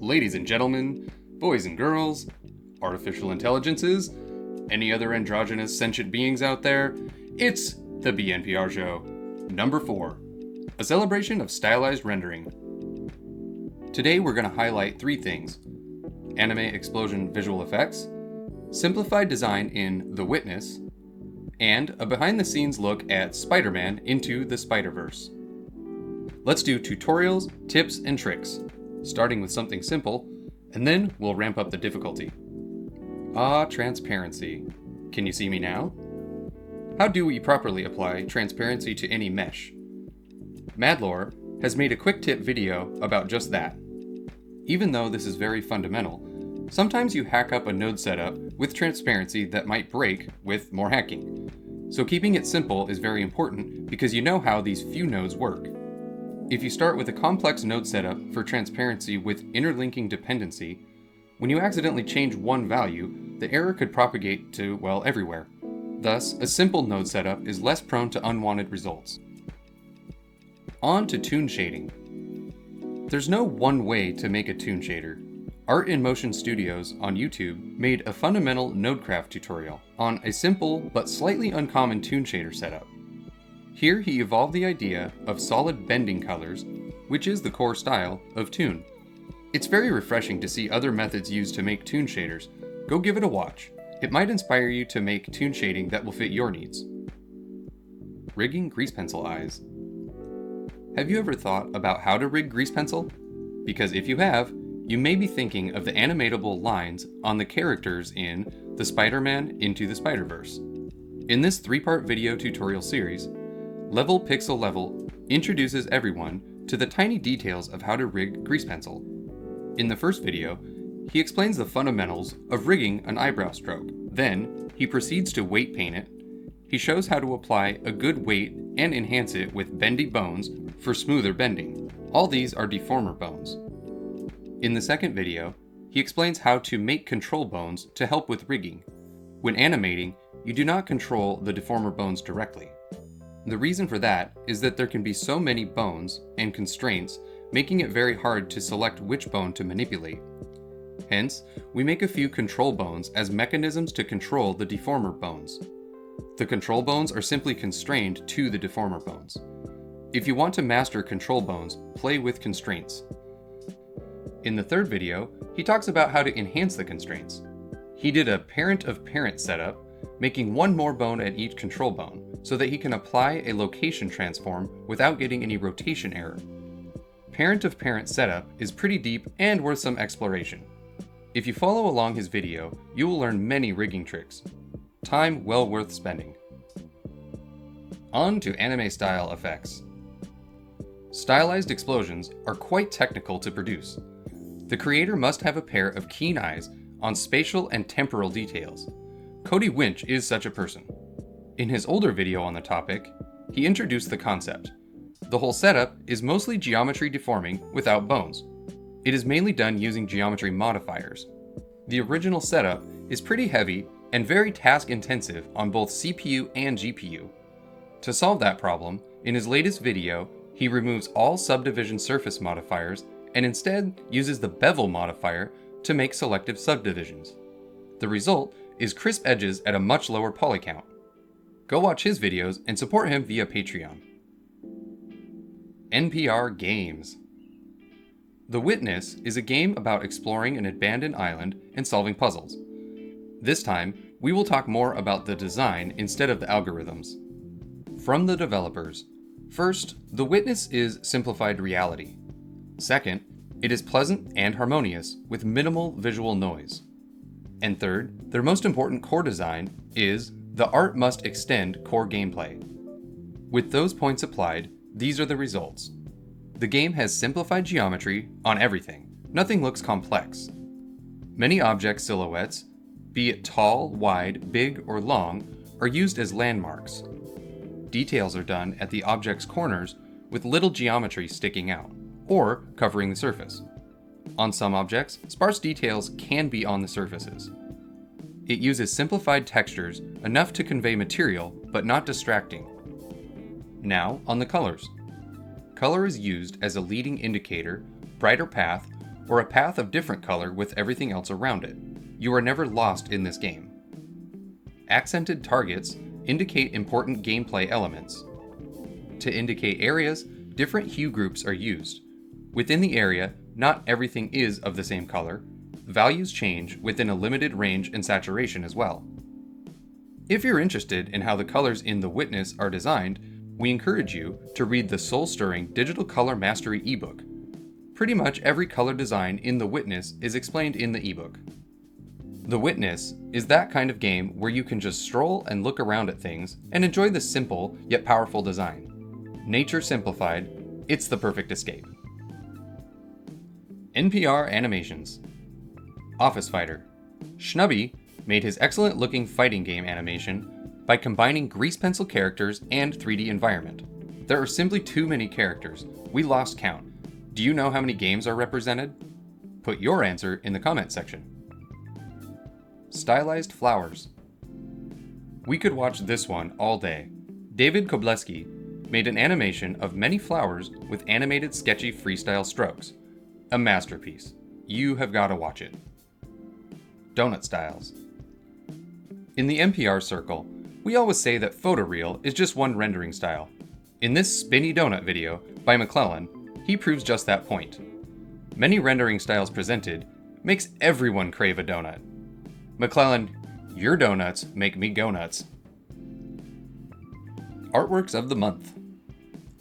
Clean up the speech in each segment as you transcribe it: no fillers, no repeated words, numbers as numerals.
Ladies and gentlemen, boys and girls, artificial intelligences, any other androgynous sentient beings out there, it's the BNPR Show, number 4, a celebration of stylized rendering. Today we're going to highlight 3 things: anime explosion visual effects, simplified design in The Witness, and a behind-the-scenes look at Spider-Man Into the Spider-Verse. Let's do tutorials, tips, and tricks, starting with something simple, and then we'll ramp up the difficulty. Transparency. Can you see me now? How do we properly apply transparency to any mesh? Madlore has made a quick tip video about just that. Even though this is very fundamental, sometimes you hack up a node setup with transparency that might break with more hacking. So keeping it simple is very important because you know how these few nodes work. If you start with a complex node setup for transparency with interlinking dependency, when you accidentally change one value, the error could propagate to, well, everywhere. Thus, a simple node setup is less prone to unwanted results. On to toon shading. There's no one way to make a toon shader. Art in Motion Studios on YouTube made a fundamental Nodecraft tutorial on a simple but slightly uncommon toon shader setup. Here he evolved the idea of solid bending colors, which is the core style of toon. It's very refreshing to see other methods used to make toon shaders. Go give it a watch. It might inspire you to make toon shading that will fit your needs. Rigging grease pencil eyes. Have you ever thought about how to rig grease pencil? Because if you have, you may be thinking of the animatable lines on the characters in the Spider-Man Into the Spider-Verse. In this 3-part video tutorial series, Level Pixel Level introduces everyone to the tiny details of how to rig grease pencil. In the first video, he explains the fundamentals of rigging an eyebrow stroke. Then, he proceeds to weight paint it. He shows how to apply a good weight and enhance it with bendy bones for smoother bending. All these are deformer bones. In the second video, he explains how to make control bones to help with rigging. When animating, you do not control the deformer bones directly. The reason for that is that there can be so many bones and constraints, making it very hard to select which bone to manipulate. Hence, we make a few control bones as mechanisms to control the deformer bones. The control bones are simply constrained to the deformer bones. If you want to master control bones, play with constraints. In the third video, he talks about how to enhance the constraints. He did a parent of parent setup, making one more bone at each control bone, so that he can apply a location transform without getting any rotation error. Parent of parent setup is pretty deep and worth some exploration. If you follow along his video, you will learn many rigging tricks. Time well worth spending. On to anime style effects. Stylized explosions are quite technical to produce. The creator must have a pair of keen eyes on spatial and temporal details. Cody Winch is such a person. In his older video on the topic, he introduced the concept. The whole setup is mostly geometry deforming without bones. It is mainly done using geometry modifiers. The original setup is pretty heavy and very task intensive on both CPU and GPU. To solve that problem, in his latest video, he removes all subdivision surface modifiers and instead uses the bevel modifier to make selective subdivisions. The result is crisp edges at a much lower poly count. Go watch his videos and support him via Patreon. NPR Games. The Witness is a game about exploring an abandoned island and solving puzzles. This time, we will talk more about the design instead of the algorithms. From the developers. First, The Witness is simplified reality. Second, it is pleasant and harmonious with minimal visual noise. And third, their most important core design is the art must extend core gameplay. With those points applied, these are the results. The game has simplified geometry on everything. Nothing looks complex. Many object silhouettes, be it tall, wide, big, or long, are used as landmarks. Details are done at the object's corners with little geometry sticking out, or covering the surface. On some objects, sparse details can be on the surfaces. It uses simplified textures enough to convey material, but not distracting. Now, on the colors. Color is used as a leading indicator, brighter path, or a path of different color with everything else around it. You are never lost in this game. Accented targets indicate important gameplay elements. To indicate areas, different hue groups are used. Within the area, not everything is of the same color. Values change within a limited range and saturation as well. If you're interested in how the colors in The Witness are designed, we encourage you to read the soul-stirring Digital Color Mastery ebook. Pretty much every color design in The Witness is explained in the ebook. The Witness is that kind of game where you can just stroll and look around at things and enjoy the simple yet powerful design. Nature simplified, it's the perfect escape. NPR Animations. Office Fighter. Schnubby made his excellent-looking fighting game animation by combining grease pencil characters and 3D environment. There are simply too many characters. We lost count. Do you know how many games are represented? Put your answer in the comment section. Stylized Flowers. We could watch this one all day. David Kobleski made an animation of many flowers with animated sketchy freestyle strokes. A masterpiece. You have got to watch it. Donut Styles. In the NPR circle, we always say that photoreal is just one rendering style. In this spinny donut video by McClellan, he proves just that point. Many rendering styles presented makes everyone crave a donut. McClellan, your donuts make me go nuts. Artworks of the month.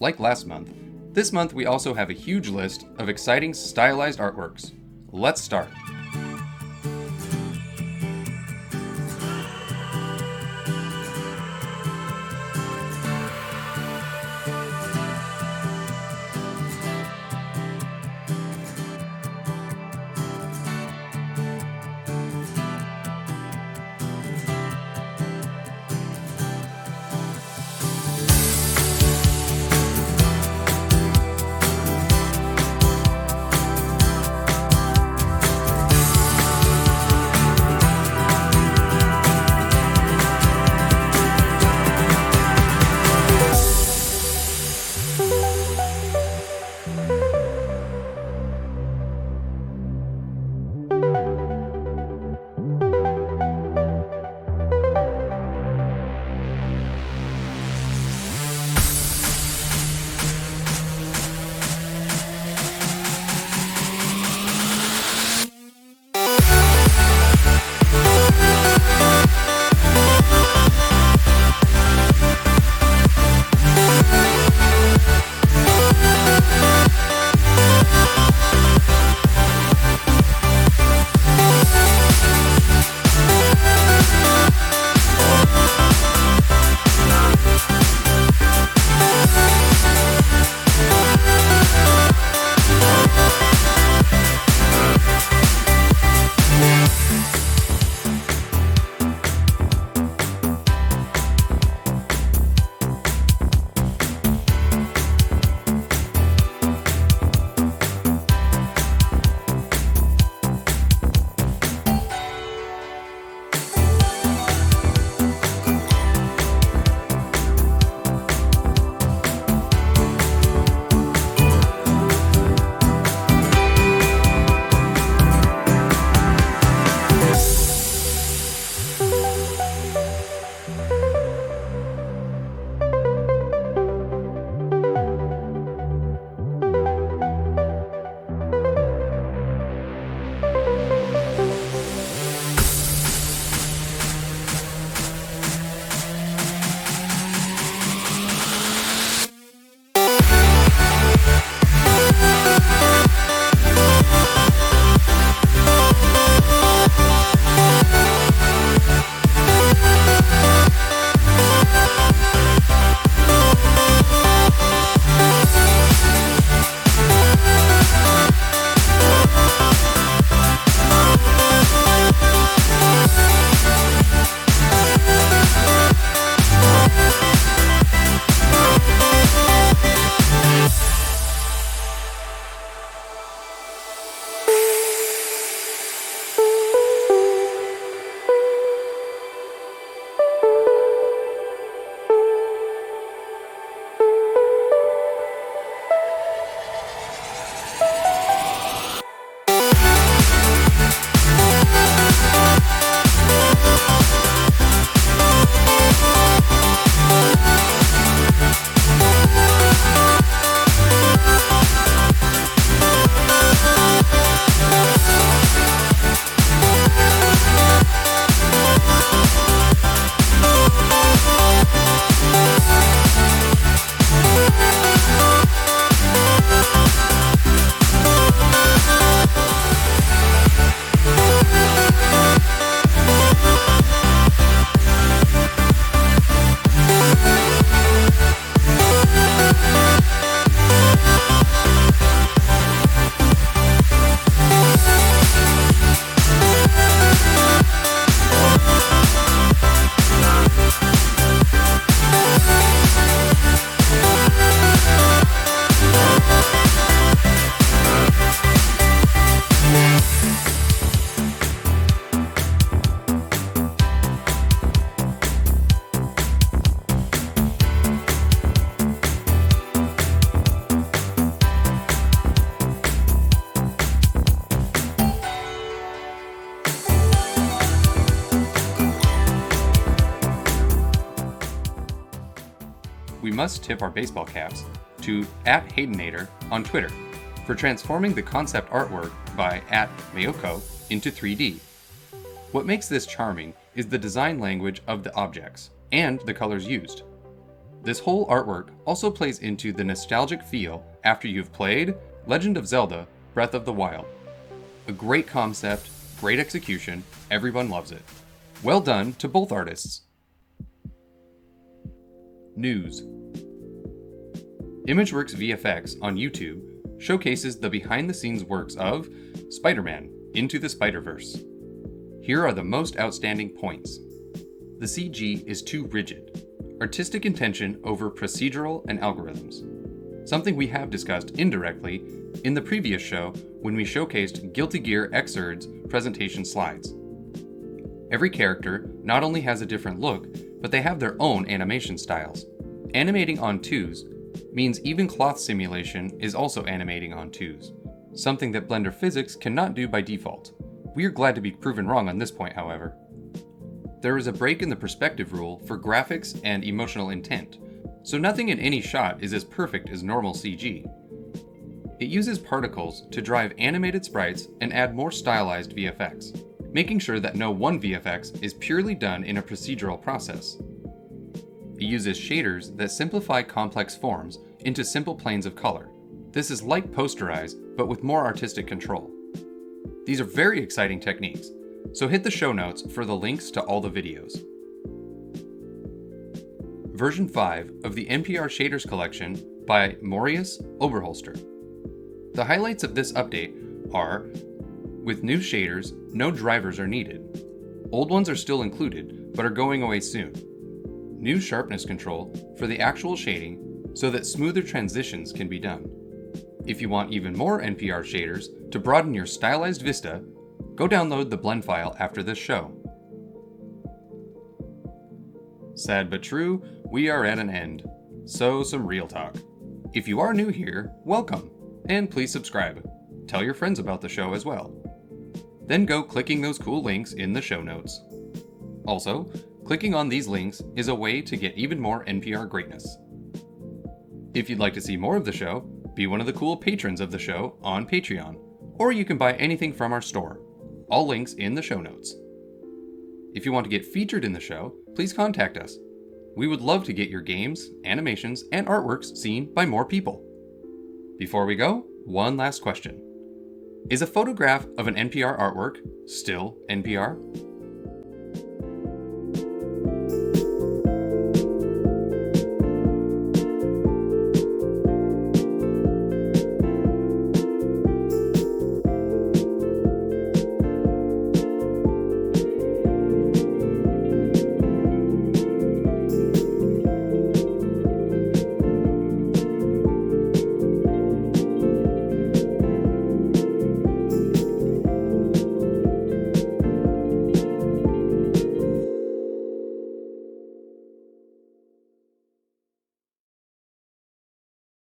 Like last month, this month we also have a huge list of exciting stylized artworks. Let's start. must tip our baseball caps to @Haydenator on Twitter for transforming the concept artwork by @Mayoko into 3D. What makes this charming is the design language of the objects and the colors used. This whole artwork also plays into the nostalgic feel after you've played Legend of Zelda: Breath of the Wild. A great concept, great execution, everyone loves it. Well done to both artists. News. Imageworks VFX on YouTube showcases the behind-the-scenes works of Spider-Man: Into the Spider-Verse. Here are the most outstanding points. The CG is too rigid. Artistic intention over procedural and algorithms. Something we have discussed indirectly in the previous show when we showcased Guilty Gear Xrd's presentation slides. Every character not only has a different look, but they have their own animation styles. Animating on twos means even cloth simulation is also animating on twos, something that Blender physics cannot do by default. We are glad to be proven wrong on this point, however. There is a break in the perspective rule for graphics and emotional intent, so nothing in any shot is as perfect as normal CG. It uses particles to drive animated sprites and add more stylized VFX, making sure that no one VFX is purely done in a procedural process. It uses shaders that simplify complex forms into simple planes of color. This is like Posterize, but with more artistic control. These are very exciting techniques, so hit the show notes for the links to all the videos. Version 5 of the NPR Shaders Collection by Morius Oberholster. The highlights of this update are: with new shaders, no drivers are needed. Old ones are still included, but are going away soon. New sharpness control for the actual shading so that smoother transitions can be done. If you want even more NPR shaders to broaden your stylized vista, go download the blend file after this show. Sad but true, we are at an end. So some real talk. If you are new here, welcome, and please subscribe. Tell your friends about the show as well. Then go clicking those cool links in the show notes. Also, clicking on these links is a way to get even more NPR greatness. If you'd like to see more of the show, be one of the cool patrons of the show on Patreon, or you can buy anything from our store. All links in the show notes. If you want to get featured in the show, please contact us. We would love to get your games, animations, and artworks seen by more people. Before we go, one last question. Is a photograph of an NPR artwork still NPR?